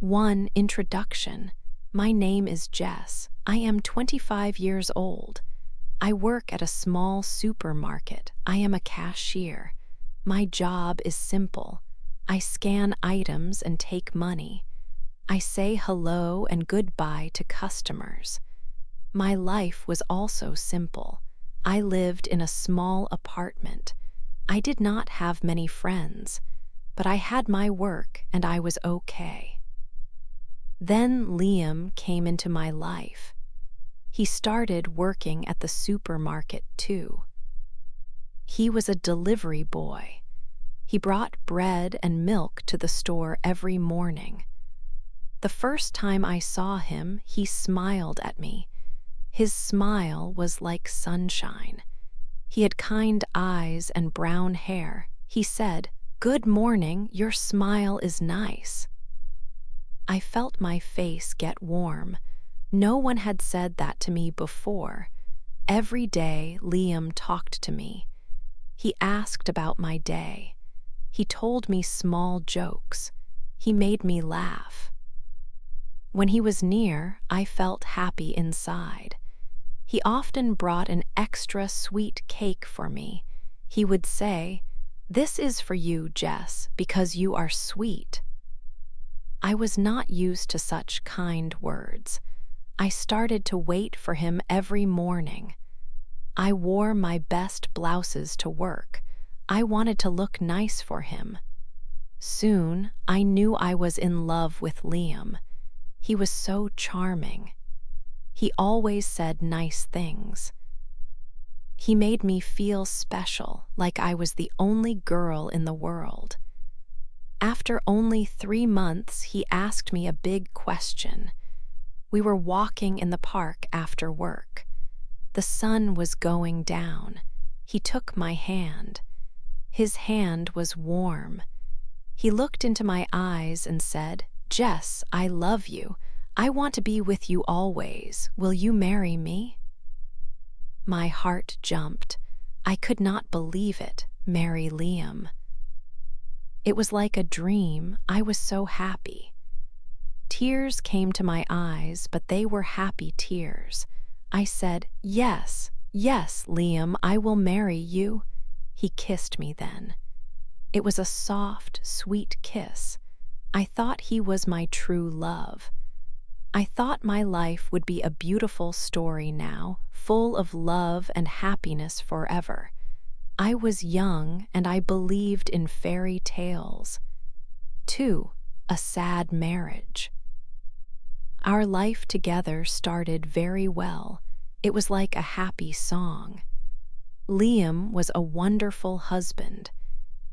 1. Introduction. My name is Jess. I am 25 years old. I work at a small supermarket. I am a cashier. My job is simple. I scan items and take money. I say hello and goodbye to customers. My life was also simple. I lived in a small apartment. I did not have many friends, but I had my work and I was okay. Then Liam came into my life. He started working at the supermarket too. He was a delivery boy. He brought bread and milk to the store every morning. The first time I saw him, he smiled at me. His smile was like sunshine. He had kind eyes and brown hair. He said, "Good morning, your smile is nice." I felt my face get warm. No one had said that to me before. Every day, Liam talked to me. He asked about my day. He told me small jokes. He made me laugh. When he was near, I felt happy inside. He often brought an extra sweet cake for me. He would say, "This is for you, Jess, because you are sweet." I was not used to such kind words. I started to wait for him every morning. I wore my best blouses to work. I wanted to look nice for him. Soon, I knew I was in love with Liam. He was so charming. He always said nice things. He made me feel special, like I was the only girl in the world. After only 3 months, he asked me a big question. We were walking in the park after work. The sun was going down. He took my hand. His hand was warm. He looked into my eyes and said, "Jess, I love you. I want to be with you always. Will you marry me?" My heart jumped. I could not believe it. Marry Liam. It was like a dream. I was so happy. Tears came to my eyes, but they were happy tears. I said, "Yes, yes, Liam, I will marry you." He kissed me then. It was a soft, sweet kiss. I thought he was my true love. I thought my life would be a beautiful story now, full of love and happiness forever. I was young and I believed in fairy tales. 2. A sad marriage. Our life together started very well. It was like a happy song. Liam was a wonderful husband.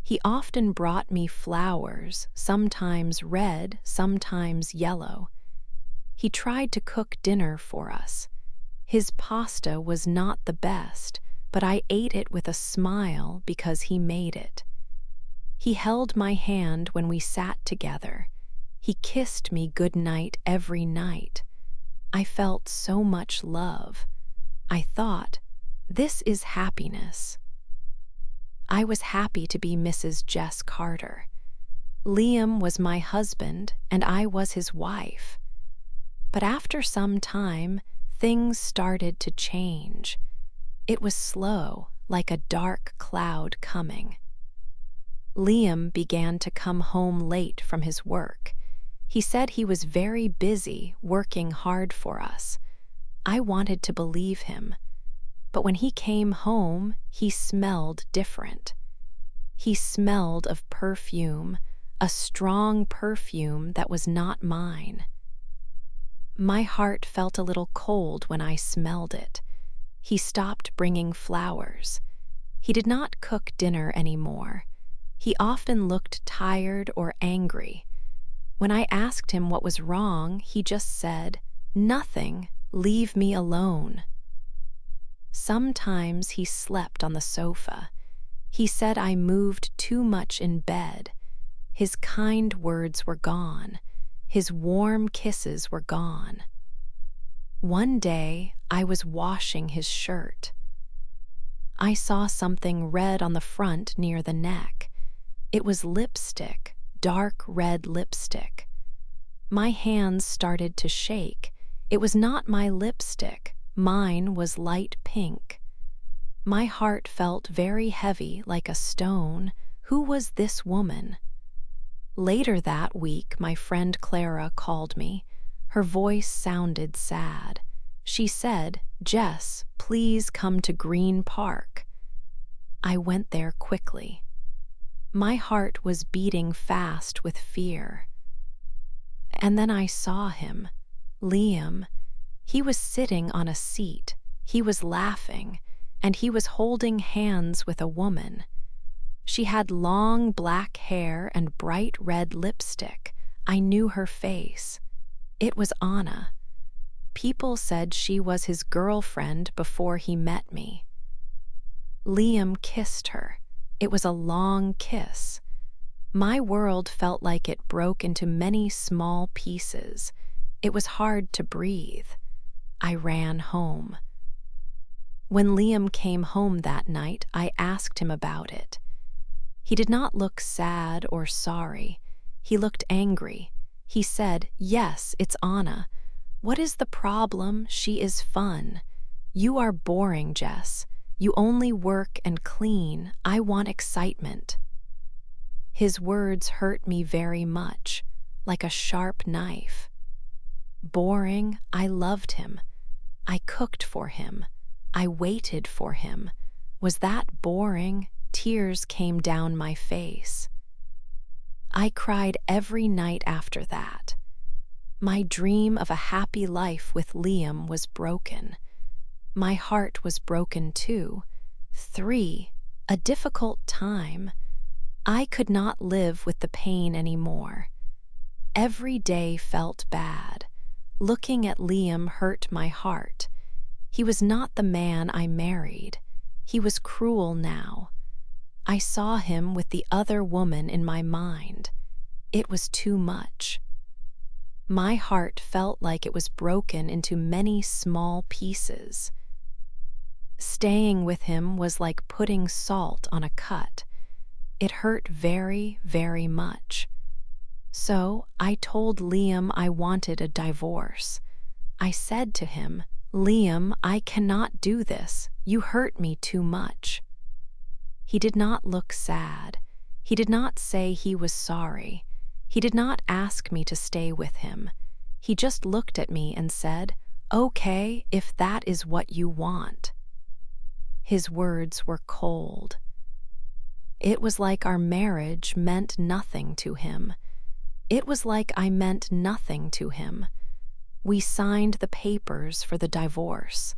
He often brought me flowers, sometimes red, sometimes yellow. He tried to cook dinner for us. His pasta was not the best, but I ate it with a smile because he made it. He held my hand when we sat together. He kissed me good night every night. I felt so much love. I thought, this is happiness. I was happy to be Mrs. Jess Carter. Liam was my husband and I was his wife. But after some time, things started to change. It was slow, like a dark cloud coming. Liam began to come home late from his work. He said he was very busy working hard for us. I wanted to believe him. But when he came home, he smelled different. He smelled of perfume, a strong perfume that was not mine. My heart felt a little cold when I smelled it. He stopped bringing flowers. He did not cook dinner anymore. He often looked tired or angry. When I asked him what was wrong, he just said, "Nothing, leave me alone." Sometimes he slept on the sofa. He said I moved too much in bed. His kind words were gone. His warm kisses were gone. One day, I was washing his shirt. I saw something red on the front near the neck. It was lipstick, dark red lipstick. My hands started to shake. It was not my lipstick. Mine was light pink. My heart felt very heavy, like a stone. Who was this woman? Later that week, my friend Clara called me. Her voice sounded sad. She said, "Jess, please come to Green Park." I went there quickly. My heart was beating fast with fear. And then I saw him, Liam. He was sitting on a seat. He was laughing, and he was holding hands with a woman. She had long black hair and bright red lipstick. I knew her face. It was Anna. People said she was his girlfriend before he met me. Liam kissed her. It was a long kiss. My world felt like it broke into many small pieces. It was hard to breathe. I ran home. When Liam came home that night, I asked him about it. He did not look sad or sorry. He looked angry. He said, "Yes, it's Anna. What is the problem? She is fun. You are boring, Jess. You only work and clean. I want excitement." His words hurt me very much, like a sharp knife. Boring, I loved him. I cooked for him. I waited for him. Was that boring? Tears came down my face. I cried every night after that. My dream of a happy life with Liam was broken. My heart was broken too. 3. A difficult time. I could not live with the pain anymore. Every day felt bad. Looking at Liam hurt my heart. He was not the man I married. He was cruel now. I saw him with the other woman in my mind. It was too much. My heart felt like it was broken into many small pieces. Staying with him was like putting salt on a cut. It hurt very, very much. So I told Liam I wanted a divorce. I said to him, "Liam, I cannot do this. You hurt me too much." He did not look sad. He did not say he was sorry. He did not ask me to stay with him. He just looked at me and said, "Okay, if that is what you want." His words were cold. It was like our marriage meant nothing to him. It was like I meant nothing to him. We signed the papers for the divorce.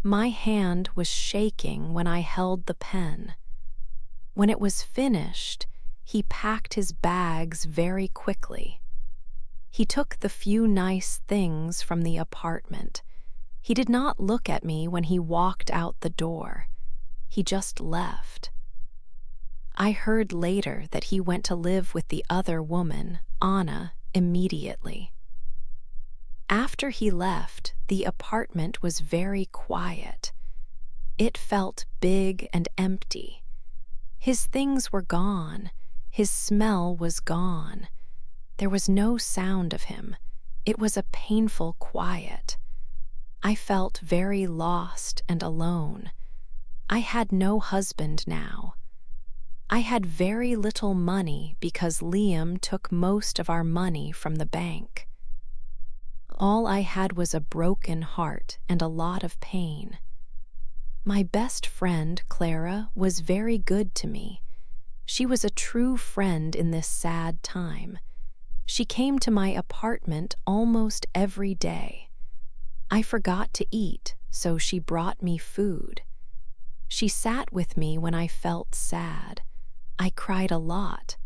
My hand was shaking when I held the pen. When it was finished, he packed his bags very quickly. He took the few nice things from the apartment. He did not look at me when he walked out the door. He just left. I heard later that he went to live with the other woman, Anna, immediately. After he left, the apartment was very quiet. It felt big and empty. His things were gone. His smell was gone. There was no sound of him. It was a painful quiet. I felt very lost and alone. I had no husband now. I had very little money because Liam took most of our money from the bank. All I had was a broken heart and a lot of pain. My best friend, Clara, was very good to me. She was a true friend in this sad time. She came to my apartment almost every day. I forgot to eat, so she brought me food. She sat with me when I felt sad. I cried a lot.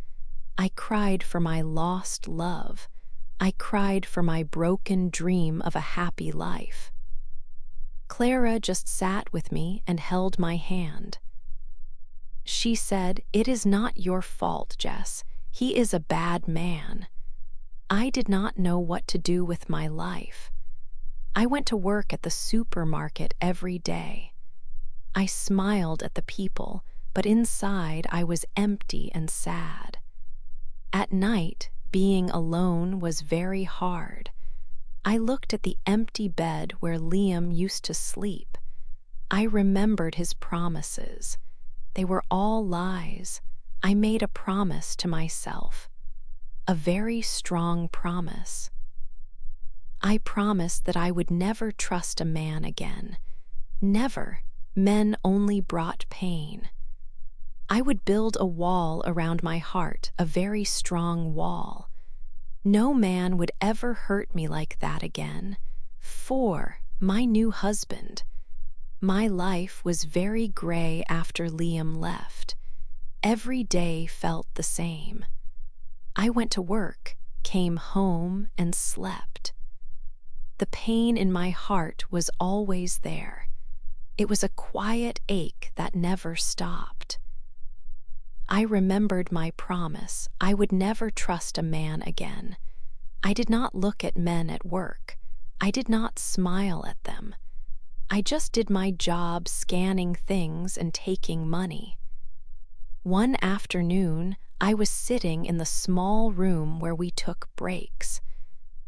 I cried for my lost love. I cried for my broken dream of a happy life. Clara just sat with me and held my hand. She said, "It is not your fault, Jess. He is a bad man." I did not know what to do with my life. I went to work at the supermarket every day. I smiled at the people, but inside I was empty and sad. At night, Being alone was very hard. I looked at the empty bed where Liam used to sleep. I remembered his promises. They were all lies. I made a promise to myself. A very strong promise. I promised that I would never trust a man again. Never. Men only brought pain. I would build a wall around my heart, a very strong wall. No man would ever hurt me like that again. For my new husband. My life was very gray after Liam left. Every day felt the same. I went to work, came home, and slept. The pain in my heart was always there. It was a quiet ache that never stopped. I remembered my promise. I would never trust a man again. I did not look at men at work. I did not smile at them. I just did my job scanning things and taking money. One afternoon, I was sitting in the small room where we took breaks.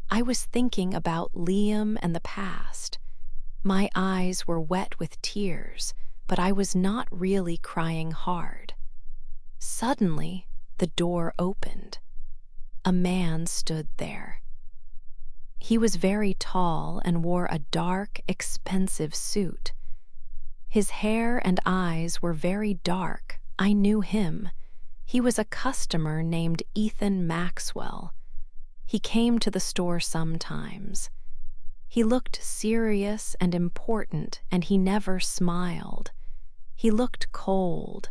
I was thinking about Liam and the past. My eyes were wet with tears, but I was not really crying hard. Suddenly, the door opened. A man stood there. He was very tall and wore a dark, expensive suit. His hair and eyes were very dark. I knew him. He was a customer named Ethan Maxwell. He came to the store sometimes. He looked serious and important, and he never smiled. He looked cold.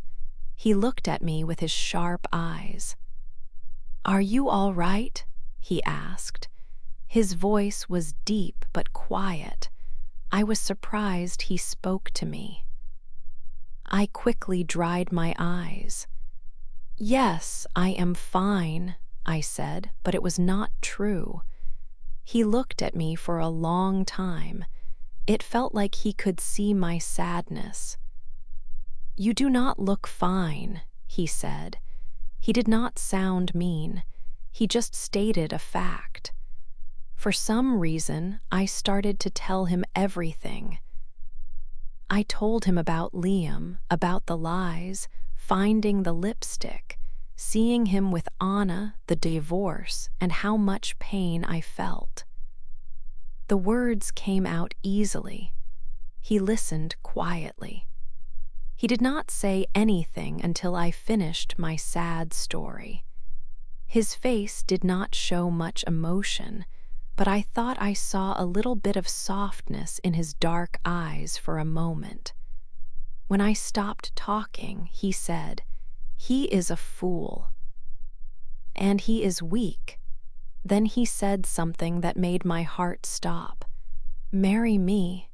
He looked at me with his sharp eyes. "Are you all right?" he asked. His voice was deep but quiet. I was surprised he spoke to me. I quickly dried my eyes. "Yes, I am fine," I said, but it was not true. He looked at me for a long time. It felt like he could see my sadness. "You do not look fine," he said. He did not sound mean. He just stated a fact. For some reason, I started to tell him everything. I told him about Liam, about the lies, finding the lipstick, seeing him with Anna, the divorce, and how much pain I felt. The words came out easily. He listened quietly. He did not say anything until I finished my sad story. His face did not show much emotion, but I thought I saw a little bit of softness in his dark eyes for a moment. When I stopped talking, he said, "He is a fool. And he is weak." Then he said something that made my heart stop. "Marry me."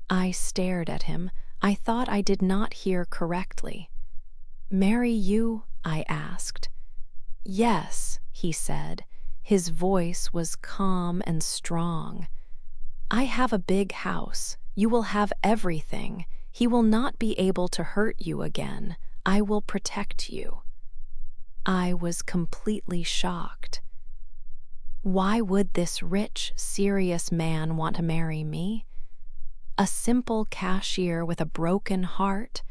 I stared at him. I thought I did not hear correctly. "Marry you?" I asked. "Yes," he said. His voice was calm and strong. "I have a big house. You will have everything. He will not be able to hurt you again. I will protect you." I was completely shocked. Why would this rich, serious man want to marry me? A simple cashier with a broken heart?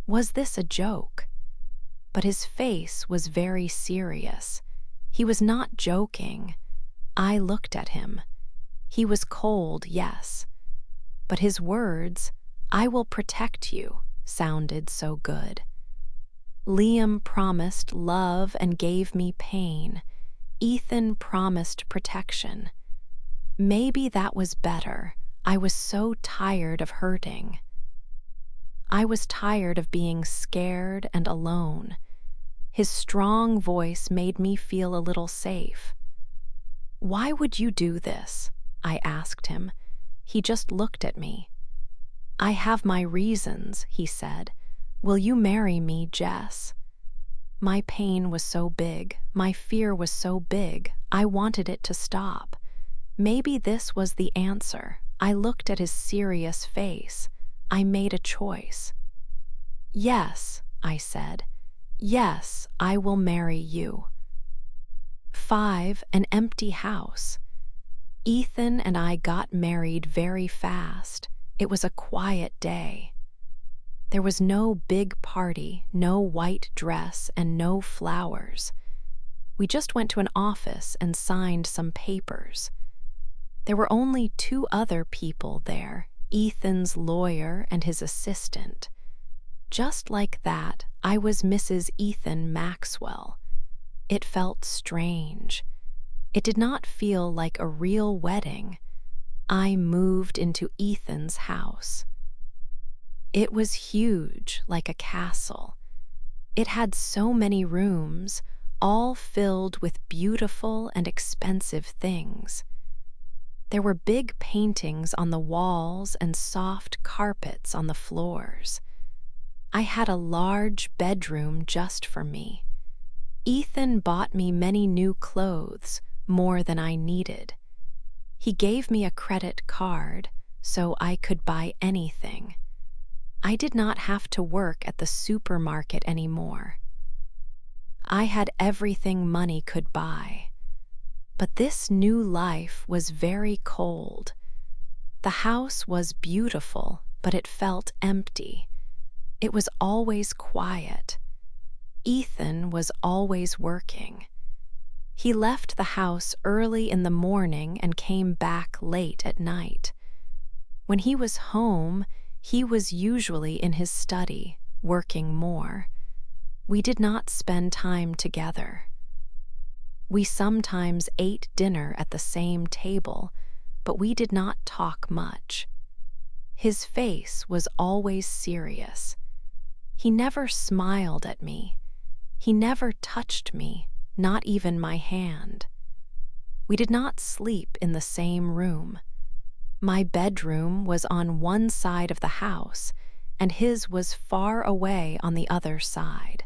Was this a joke? But his face was very serious. He was not joking. I looked at him. He was cold, yes. But his words, "I will protect you," sounded so good. Liam promised love and gave me pain. Ethan promised protection. Maybe that was better. I was so tired of hurting. I was tired of being scared and alone. His strong voice made me feel a little safe. "Why would you do this?" I asked him. He just looked at me. "I have my reasons," he said. "Will you marry me, Jess?" My pain was so big, my fear was so big, I wanted it to stop. Maybe this was the answer. I looked at his serious face. I made a choice. "Yes," I said. "Yes, I will marry you." 5. An empty house. Ethan and I got married very fast. It was a quiet day. There was no big party, no white dress, and no flowers. We just went to an office and signed some papers. There were only 2 other people there, Ethan's lawyer and his assistant. Just like that, I was Mrs. Ethan Maxwell. It felt strange. It did not feel like a real wedding. I moved into Ethan's house. It was huge, like a castle. It had so many rooms, all filled with beautiful and expensive things. There were big paintings on the walls and soft carpets on the floors. I had a large bedroom just for me. Ethan bought me many new clothes, more than I needed. He gave me a credit card so I could buy anything. I did not have to work at the supermarket anymore. I had everything money could buy. But this new life was very cold. The house was beautiful, but it felt empty. It was always quiet. Ethan was always working. He left the house early in the morning and came back late at night. When he was home, he was usually in his study, working more. We did not spend time together. We sometimes ate dinner at the same table, but we did not talk much. His face was always serious. He never smiled at me. He never touched me, not even my hand. We did not sleep in the same room. My bedroom was on one side of the house, and his was far away on the other side.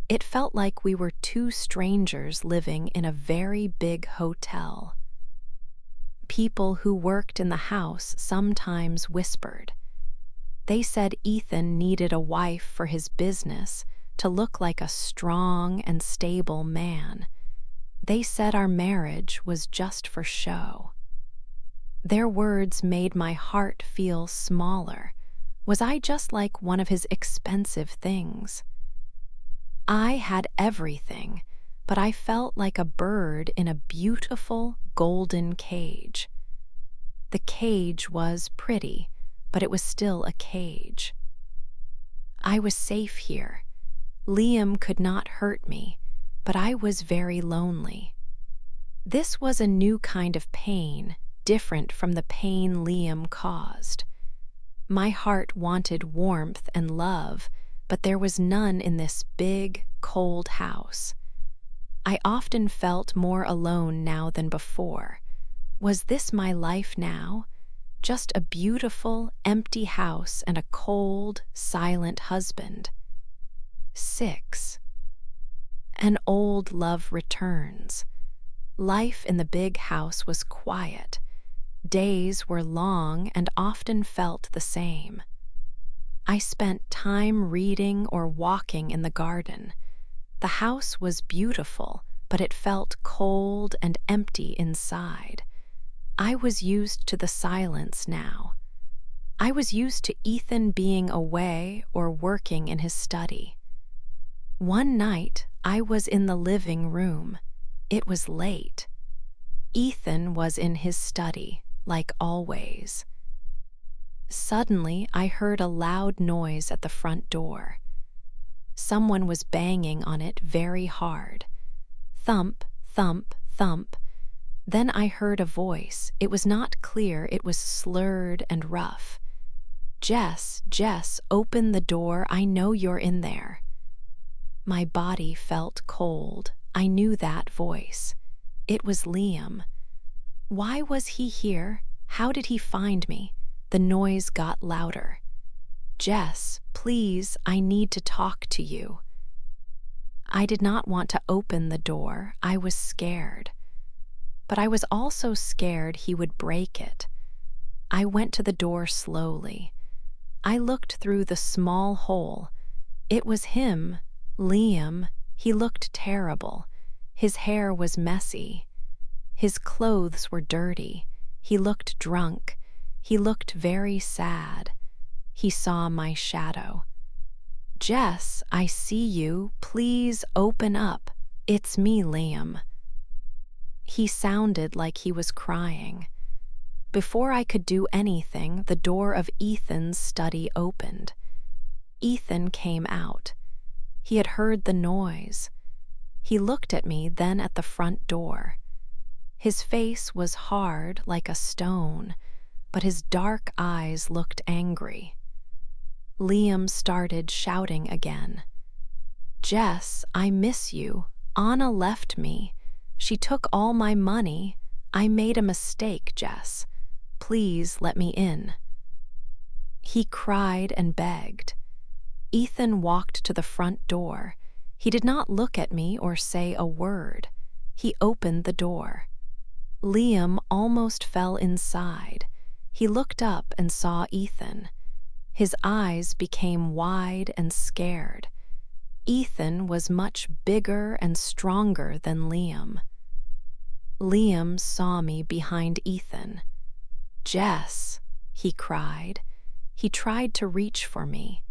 It felt like we were 2 strangers living in a very big hotel. People who worked in the house sometimes whispered. They said Ethan needed a wife for his business to look like a strong and stable man. They said our marriage was just for show. Their words made my heart feel smaller. Was I just like one of his expensive things? I had everything, but I felt like a bird in a beautiful golden cage. The cage was pretty, but it was still a cage. I was safe here. Liam could not hurt me, but I was very lonely. This was a new kind of pain, different from the pain Liam caused. My heart wanted warmth and love, but there was none in this big, cold house. I often felt more alone now than before. Was this my life now? Just a beautiful, empty house and a cold, silent husband. 6. An old love returns. Life in the big house was quiet. Days were long and often felt the same. I spent time reading or walking in the garden. The house was beautiful, but it felt cold and empty inside. I was used to the silence now. I was used to Ethan being away or working in his study. One night, I was in the living room. It was late. Ethan was in his study, like always. Suddenly, I heard a loud noise at the front door. Someone was banging on it very hard. Thump, thump, thump. Then I heard a voice. It was not clear, it was slurred and rough. "Jess, Jess, open the door, I know you're in there." My body felt cold. I knew that voice. It was Liam. Why was he here? How did he find me? The noise got louder. "Jess, please, I need to talk to you." I did not want to open the door. I was scared. But I was also scared he would break it. I went to the door slowly. I looked through the small hole. It was him, Liam. He looked terrible. His hair was messy. His clothes were dirty. He looked drunk. He looked very sad. He saw my shadow. "Jess, I see you. Please open up. It's me, Liam." He sounded like he was crying. Before I could do anything, the door of Ethan's study opened. Ethan came out. He had heard the noise. He looked at me, then at the front door. His face was hard like a stone, but his dark eyes looked angry. Liam started shouting again. "Jess, I miss you. Anna left me. She took all my money. I made a mistake, Jess. Please let me in." He cried and begged. Ethan walked to the front door. He did not look at me or say a word. He opened the door. Liam almost fell inside. He looked up and saw Ethan. His eyes became wide and scared. Ethan was much bigger and stronger than Liam. Liam saw me behind Ethan. "Jess," he cried. He tried to reach for me.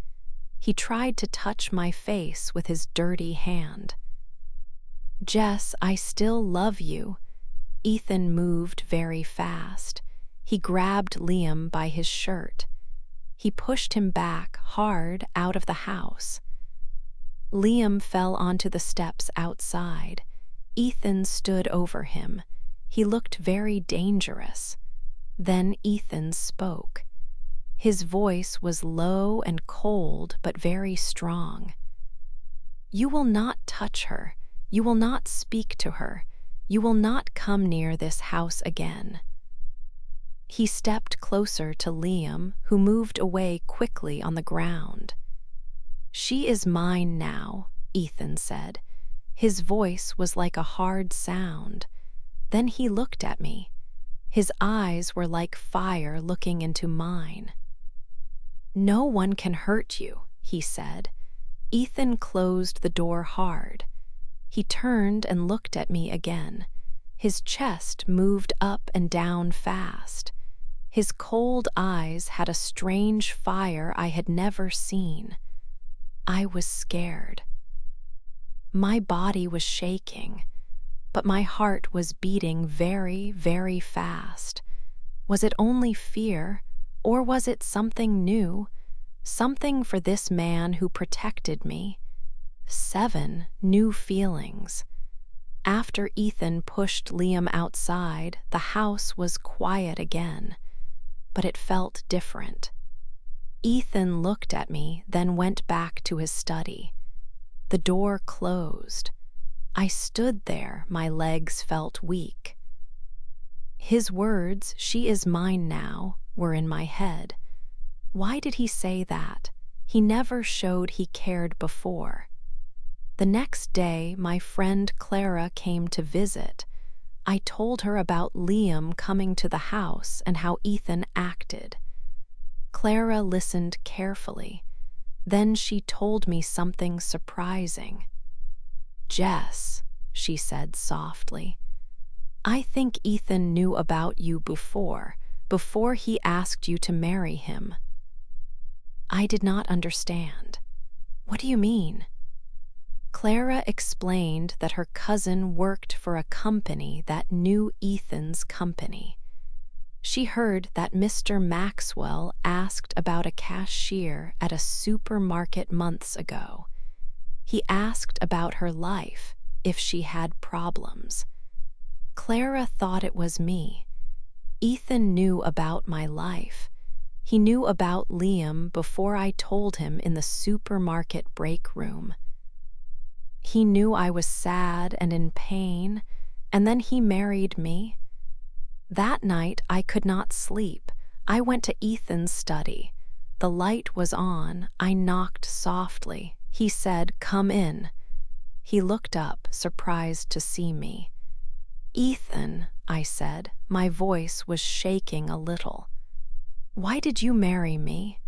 He tried to touch my face with his dirty hand. "Jess, I still love you." Ethan moved very fast. He grabbed Liam by his shirt. He pushed him back hard out of the house. Liam fell onto the steps outside. Ethan stood over him. He looked very dangerous. Then Ethan spoke. His voice was low and cold, but very strong. "You will not touch her. You will not speak to her. You will not come near this house again." He stepped closer to Liam, who moved away quickly on the ground. "She is mine now," Ethan said. His voice was like a hard sound. Then he looked at me. His eyes were like fire looking into mine. "No one can hurt you," he said. Ethan closed the door hard. He turned and looked at me again. His chest moved up and down fast. His cold eyes had a strange fire I had never seen. I was scared. My body was shaking, but my heart was beating very, very fast. Was it only fear, or was it something new? Something for this man who protected me? 7 new feelings. After Ethan pushed Liam outside, the house was quiet again, but it felt different. Ethan looked at me, then went back to his study. The door closed. I stood there, my legs felt weak. His words, "She is mine now," were in my head. Why did he say that? He never showed he cared before. The next day, my friend Clara came to visit. I told her about Liam coming to the house and how Ethan acted. Clara listened carefully. Then she told me something surprising. "Jess," she said softly, "I think Ethan knew about you before he asked you to marry him." I did not understand. "What do you mean?" Clara explained that her cousin worked for a company that knew Ethan's company. She heard that Mr. Maxwell asked about a cashier at a supermarket months ago. He asked about her life, if she had problems. Clara thought it was me. Ethan knew about my life. He knew about Liam before I told him in the supermarket break room. He knew I was sad and in pain, and then he married me. That night I could not sleep. I went to Ethan's study. The light was on. I knocked softly. He said, "Come in." He looked up, surprised to see me. "Ethan," I said. My voice was shaking a little. "Why did you marry me?"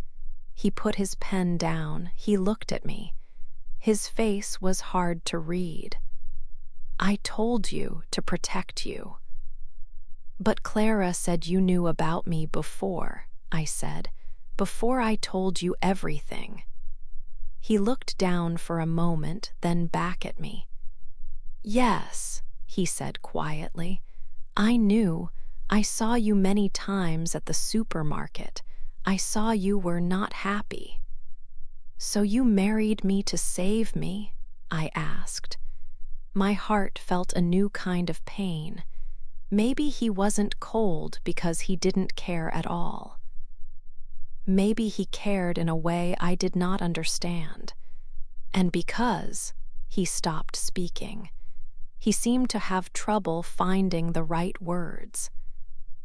He put his pen down. He looked at me. His face was hard to read. I told you to protect you. But Clara said you knew about me before, I said, before I told you everything. He looked down for a moment, then back at me. Yes, he said quietly. I knew. I saw you many times at the supermarket. I saw you were not happy. So you married me to save me? I asked. My heart felt a new kind of pain. Maybe he wasn't cold because he didn't care at all. Maybe he cared in a way I did not understand. And because he stopped speaking, he seemed to have trouble finding the right words.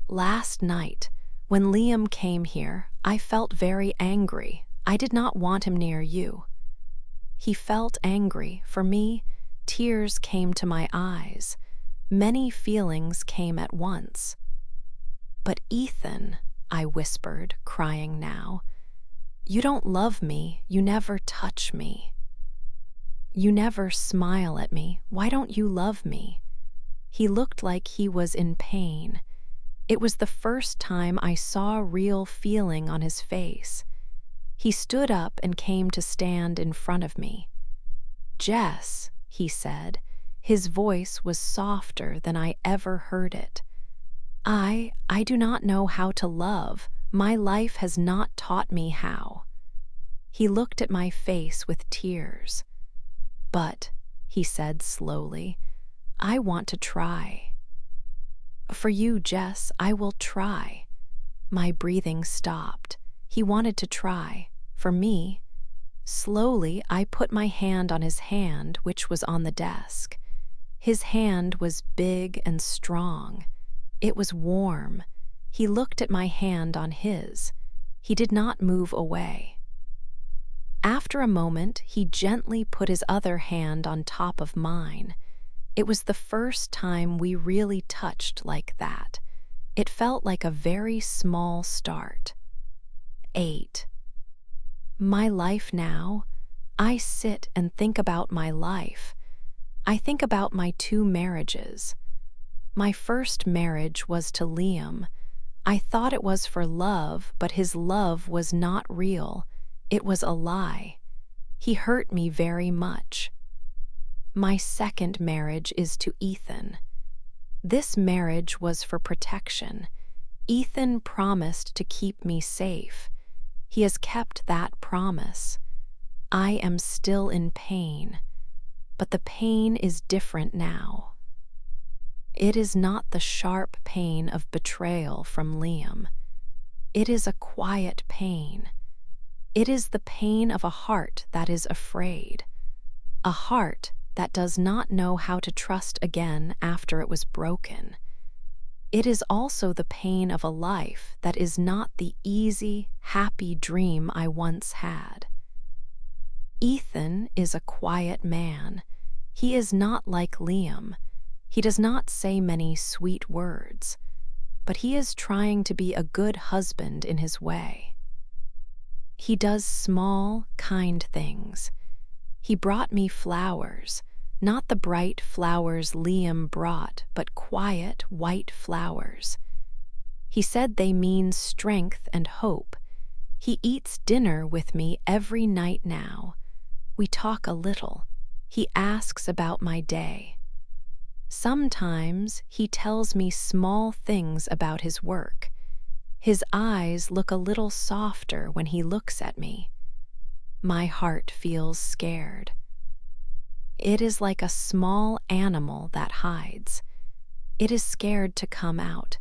Last night, when Liam came here, I felt very angry. I did not want him near you. He felt angry. For me, tears came to my eyes. Many feelings came at once. But Ethan, I whispered, crying now, you don't love me. You never touch me. You never smile at me. Why don't you love me? He looked like he was in pain. It was the first time I saw real feeling on his face. He stood up and came to stand in front of me. Jess, he said. His voice was softer than I ever heard it. I do not know how to love. My life has not taught me how. He looked at my face with tears. But, he said slowly, I want to try. For you, Jess, I will try. My breathing stopped. He wanted to try. For me, slowly I put my hand on his hand, which was on the desk. His hand was big and strong. It was warm. He looked at my hand on his. He did not move away. After a moment, he gently put his other hand on top of mine. It was the first time we really touched like that. It felt like a very small start. 8. My life now. I sit and think about my life. I think about my 2 marriages. My first marriage was to Liam. I thought it was for love, but his love was not real. It was a lie. He hurt me very much. My second marriage is to Ethan. This marriage was for protection. Ethan promised to keep me safe. He has kept that promise. I am still in pain, but the pain is different now. It is not the sharp pain of betrayal from Liam. It is a quiet pain. It is the pain of a heart that is afraid, a heart that does not know how to trust again after it was broken. It is also the pain of a life that is not the easy, happy dream I once had. Ethan is a quiet man. He is not like Liam. He does not say many sweet words, but he is trying to be a good husband in his way. He does small, kind things. He brought me flowers, not the bright flowers Liam brought, but quiet, white flowers. He said they mean strength and hope. He eats dinner with me every night now. We talk a little. He asks about my day. Sometimes he tells me small things about his work. His eyes look a little softer when he looks at me. My heart feels scared. It is like a small animal that hides. It is scared to come out.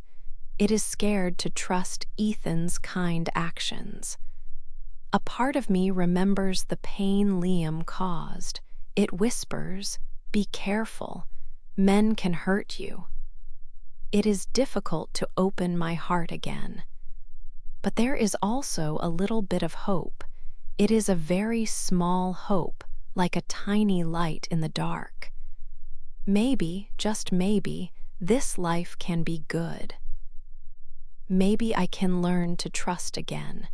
It is scared to trust Ethan's kind actions. A part of me remembers the pain Liam caused. It whispers, "Be careful. Men can hurt you." It is difficult to open my heart again. But there is also a little bit of hope. It is a very small hope, like a tiny light in the dark. Maybe, just maybe, this life can be good. Maybe I can learn to trust again.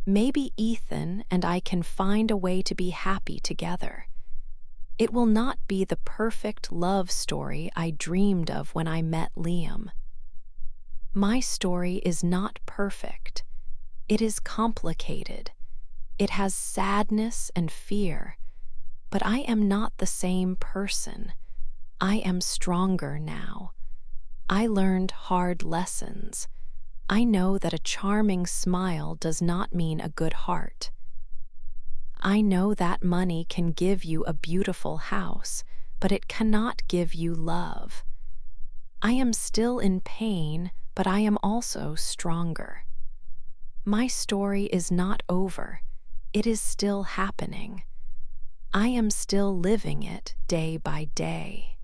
Maybe Ethan and I can find a way to be happy together. It will not be the perfect love story I dreamed of when I met Liam. My story is not perfect. It is complicated. It has sadness and fear. But I am not the same person. I am stronger now. I learned hard lessons. I know that a charming smile does not mean a good heart. I know that money can give you a beautiful house, but it cannot give you love. I am still in pain, but I am also stronger. My story is not over. It is still happening. I am still living it day by day.